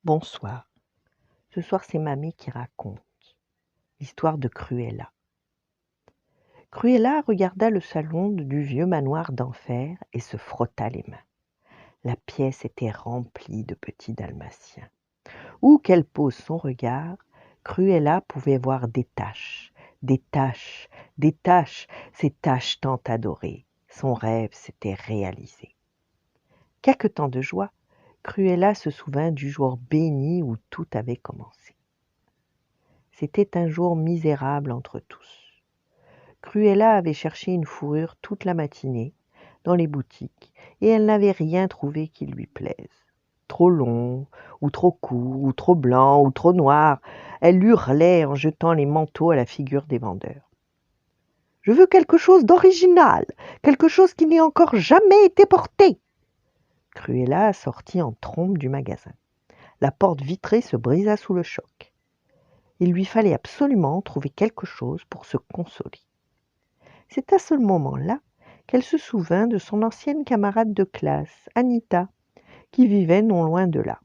Bonsoir. Ce soir, c'est Mamie qui raconte l'histoire de Cruella. Cruella regarda le salon du vieux manoir d'enfer et se frotta les mains. La pièce était remplie de petits dalmatiens. Où qu'elle pose son regard, Cruella pouvait voir des taches, des taches, des taches, ces taches tant adorées. Son rêve s'était réalisé. Quelque-temps de joie, Cruella se souvint du jour béni où tout avait commencé. C'était un jour misérable entre tous. Cruella avait cherché une fourrure toute la matinée, dans les boutiques, et elle n'avait rien trouvé qui lui plaise. Trop long, ou trop court, ou trop blanc, ou trop noir, elle hurlait en jetant les manteaux à la figure des vendeurs. « Je veux quelque chose d'original, quelque chose qui n'ait encore jamais été porté !» Cruella sortit en trombe du magasin. La porte vitrée se brisa sous le choc. Il lui fallait absolument trouver quelque chose pour se consoler. C'est à ce moment-là qu'elle se souvint de son ancienne camarade de classe, Anita, qui vivait non loin de là.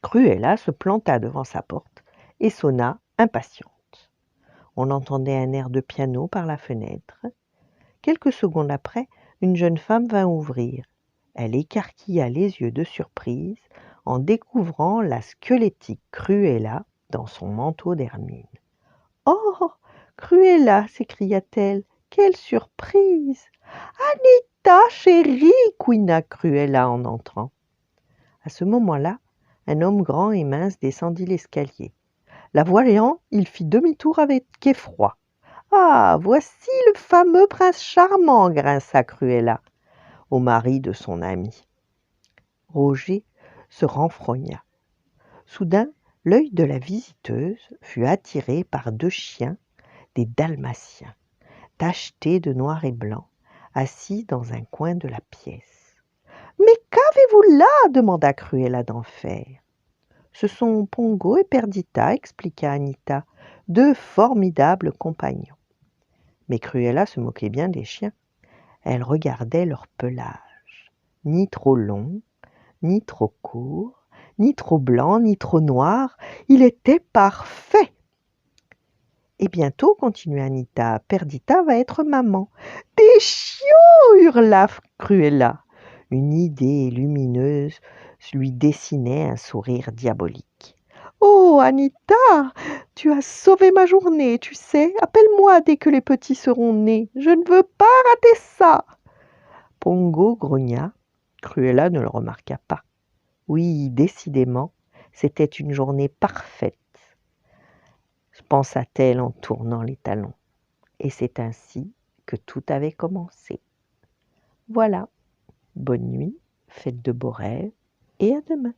Cruella se planta devant sa porte et sonna, impatiente. On entendait un air de piano par la fenêtre. Quelques secondes après, une jeune femme vint ouvrir. Elle écarquilla les yeux de surprise en découvrant la squelettique Cruella dans son manteau d'hermine. « Oh, Cruella !» s'écria-t-elle. « Quelle surprise !»« Anita, chérie !» couina Cruella en entrant. À ce moment-là, un homme grand et mince descendit l'escalier. La voyant, il fit demi-tour avec effroi. « Ah, voici le fameux prince charmant !» grinça Cruella au mari de son ami. Roger se renfrogna. Soudain, l'œil de la visiteuse fut attiré par deux chiens, des dalmatiens, tachetés de noir et blanc, assis dans un coin de la pièce. « Mais qu'avez-vous là ?» demanda Cruella d'enfer. « Ce sont Pongo et Perdita, » expliqua Anita, « deux formidables compagnons. » Mais Cruella se moquait bien des chiens. Elle regardait leur pelage, ni trop long, ni trop court, ni trop blanc, ni trop noir, il était parfait. Et bientôt, continua Anita, Perdita va être maman. « Des chiots !» hurla Cruella. Une idée lumineuse lui dessinait un sourire diabolique. « Oh, Anita, tu as sauvé ma journée, tu sais. Appelle-moi dès que les petits seront nés. Je ne veux pas rater ça. » Pongo grogna. Cruella ne le remarqua pas. Oui, décidément, c'était une journée parfaite, pensa-t-elle en tournant les talons. Et c'est ainsi que tout avait commencé. Voilà, bonne nuit, faites de beaux rêves et à demain.